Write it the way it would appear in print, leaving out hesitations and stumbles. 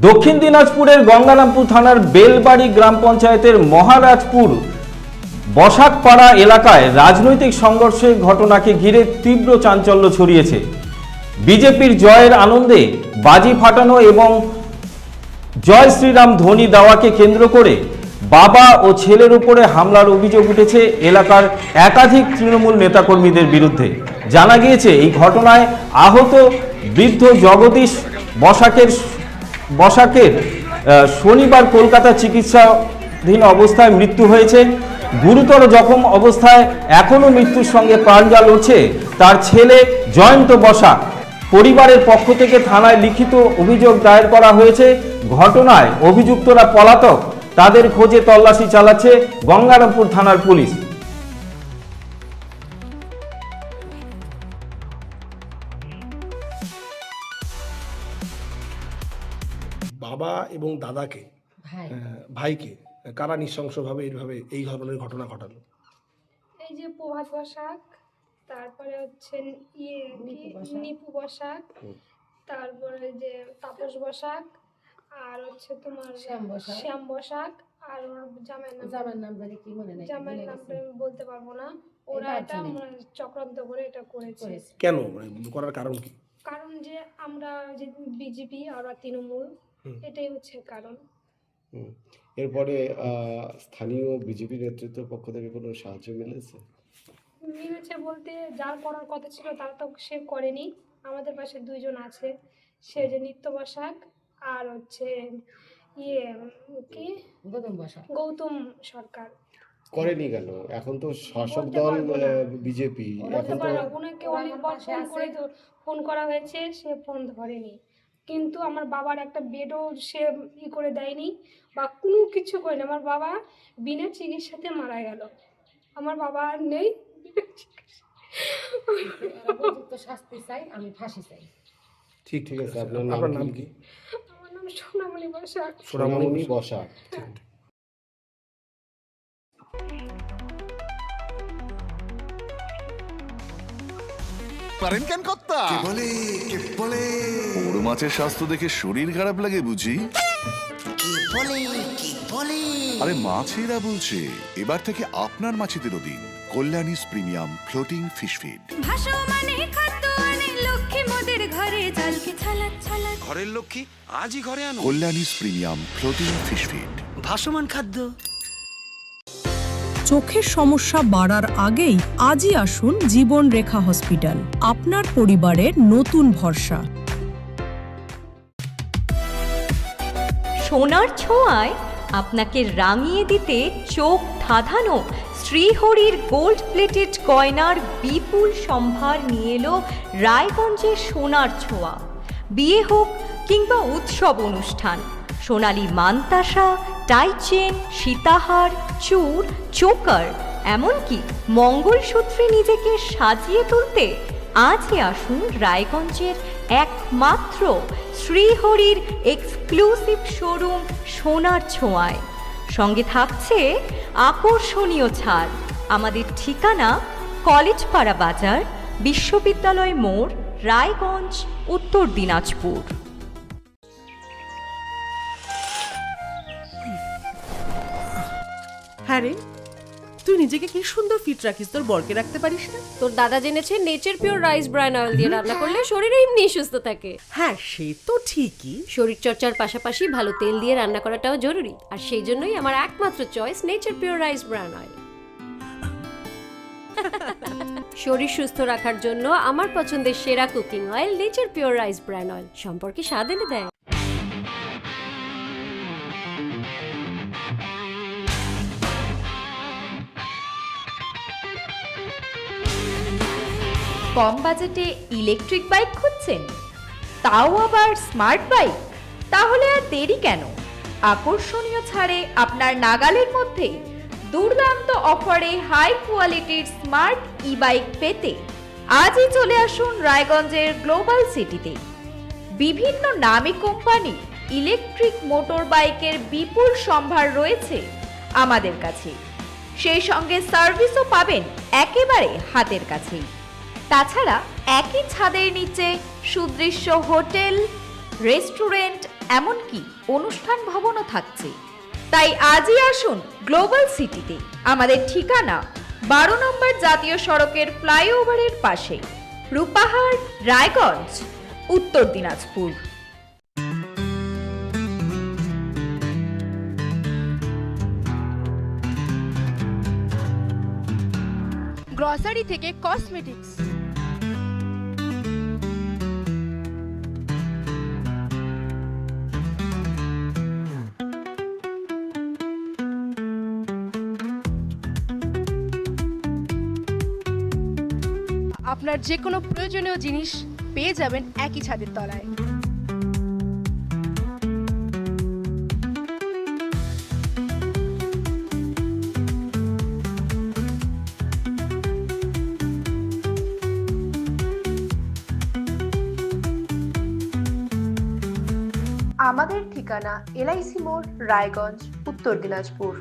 দক্ষিণ দিনাজপুরের গঙ্গারামপুর থানার বেলবাড়ি গ্রাম পঞ্চায়েতের মহারাজপুর বসাকপাড়া এলাকায় রাজনৈতিক সংঘর্ষের ঘটনাকে ঘিরে তীব্র চাঞ্চল্য ছড়িয়েছে। বিজেপির জয়ের আনন্দে বাজি ফাটানো এবং জয় শ্রীরাম ধ্বনি দেওয়াকে কেন্দ্র করে বাবা ও ছেলের উপরে হামলার অভিযোগ উঠেছে এলাকার একাধিক তৃণমূল নেতাকর্মীদের বিরুদ্ধে। জানা গিয়েছে এই ঘটনায় আহত বৃদ্ধ জগদীশ বসাকের শনিবার কলকাতা চিকিৎসাধীন অবস্থায় মৃত্যু হয়েছে। গুরুতর জখম অবস্থায় এখনও মৃত্যুর সঙ্গে প্রাণজা লড়ছে তার ছেলে জয়ন্ত বসাক। পরিবারের পক্ষ থেকে থানায় লিখিত অভিযোগ দায়ের করা হয়েছে। ঘটনায় অভিযুক্তরা পলাতক, তাদের খোঁজে তল্লাশি চালাচ্ছে গঙ্গারামপুর থানার পুলিশ। বাবা এবং দাদাকে ভাইকে কারা নৃশংসভাবে এই ধরনের ঘটনা ঘটালো? এই যে প্রভাত বসাক, তারপরে হচ্ছে নিপু বসাক, তারপরে যে তাপস বসাক, আর হচ্ছে তোমার শ্যাম বসাক, আর ওর জামাইয়ের নাম বলতে পারবো না। ওরা এটা চক্রান্ত করে এটা করেছে। কেন করার কারণ কি? কারণ যে আমরা যে বিজেপি আর তৃণমূল, এটাই হচ্ছে কারণ। এরপরে স্থানীয় বিজেপি নেতৃত্বের পক্ষ থেকে কোনো সাহায্য মিলেছে বলতে যার করার কথা ছিল তারা তো সে করেনি। আমাদের পাশে দুইজন আছে, সে যে নিত্য বসাক আর হচ্ছে গৌতম সরকার। করেনি কেন? এখন তো শাসক দল বিজেপি, এখন তো ওনাকে অনেকবার ফোন করা হয়েছে, সে ফোন ধরেনি। কিন্তু আমার বাবার একটা বেডও সে করে দেয়নি বা কোনো কিছু করেনি। আমার বাবা বিনা চিকিৎসাতে মারা গেল। আমার বাবা আর নেই। শাস্তি চাই, আমি ফাঁসি চাই। ঠিক আছে। আপনার নাম কি? আমার নাম সোনামণি বসাক। সোনামণি বসাক। পারেন কেন কর্তা? কে বলে বড় মাছের স্বাস্থ্য দেখে শরীর খারাপ লাগে বুঝি? আরে মাছেরা বলছে এবার থেকে আপনার মাছেদেরও দিন কল্যাণীস প্রিমিয়াম ফ্লোটিং ফিশ ফিড। ঘরের লক্ষ্মী আজই ঘরে আনো কল্যাণীস প্রিমিয়াম ফ্লোটিং ফিশ ফিড, ভাসমান খাদ্য। চোখের সমস্যা বাড়ার আগেই আজই আসুন জীবন রেখা হসপিটাল, আপনার পরিবারের নতুন ভরসা। সোনার ছোঁয়ায় আপনাকে রাঙিয়ে দিতে চোখ ধাঁধানো শ্রীহরির গোল্ড প্লেটেড গয়নার বিপুল সম্ভার নিয়ে এলো রায়গঞ্জের সোনার ছোঁয়া। বিয়ে হোক কিংবা উৎসব অনুষ্ঠান, সোনালী মান্তাসা, টাইচেন, সীতাহার, চূড়, চোকার, এমনকি মঙ্গলসূত্রে নিজেকে সাজিয়ে তুলতে আজই আসুন রায়গঞ্জের একমাত্র শ্রীহরির এক্সক্লুসিভ শোরুম সোনার ছোঁয়ায়। সঙ্গে থাকছে আকর্ষণীয় ছাড়। আমাদের ঠিকানা কলেজপাড়া বাজার, বিশ্ববিদ্যালয় মোড়, রায়গঞ্জ, উত্তর দিনাজপুর। হ্যাঁ রে, তুই নিজেকে কি সুন্দর ফিট রাখিস, তোর বরকে রাখতে পারিস না? তোর দাদা জেনেছে nature pure rice bran oil দিয়ে রান্না করলে শরীর এমনি সুস্থ থাকে। হ্যাঁ সে তো ঠিকই, শরীর চর্চার পাশাপাশি ভালো তেল দিয়ে রান্না করাটাও জরুরি। আর সেই জন্যই আমার একমাত্র choice nature pure rice bran oil. শরীর সুস্থ রাখার জন্য আমার পছন্দের সেরা cooking oil nature pure rice bran oil, সম্পর্কে স্বাদ এনে দেয়। কম বাজেটে ইলেকট্রিক বাইক খুঁজছেন, তাও আবার স্মার্ট বাইক? তাহলে আর দেরি কেন? আকর্ষণীয় ছাড়ে আপনার নাগালের মধ্যে দুর্দান্ত অফারে হাই কোয়ালিটির স্মার্ট ই বাইক পেতে আজই চলে আসুন রায়গঞ্জের গ্লোবাল সিটিতে। বিভিন্ন নামী কোম্পানি ইলেকট্রিক মোটর বাইকের বিপুল সম্ভার রয়েছে আমাদের কাছে। সেই সঙ্গে সার্ভিসও পাবেন একেবারে হাতের কাছেই। তাছাড়া একই ছাদের নিচে সুদৃশ্য হোটেল, রেস্টুরেন্ট এমনকি অনুষ্ঠান ভবনও থাকছে। তাই আজই আসুন গ্লোবাল সিটিতে। আমাদের ঠিকানা 12 নম্বর জাতীয় সড়কের ফ্লাইওভারের পাশে, রূপাহার, রায়গঞ্জ, উত্তর দিনাজপুর। গ্রসারি থেকে কসমেটিক্স, আপনার যে কোনো প্রয়োজনীয় জিনিস পেয়ে যাবেন একই ছাদের তলায়। আমাদের ঠিকানা LIC মোড়, রায়গঞ্জ, উত্তর দিনাজপুর।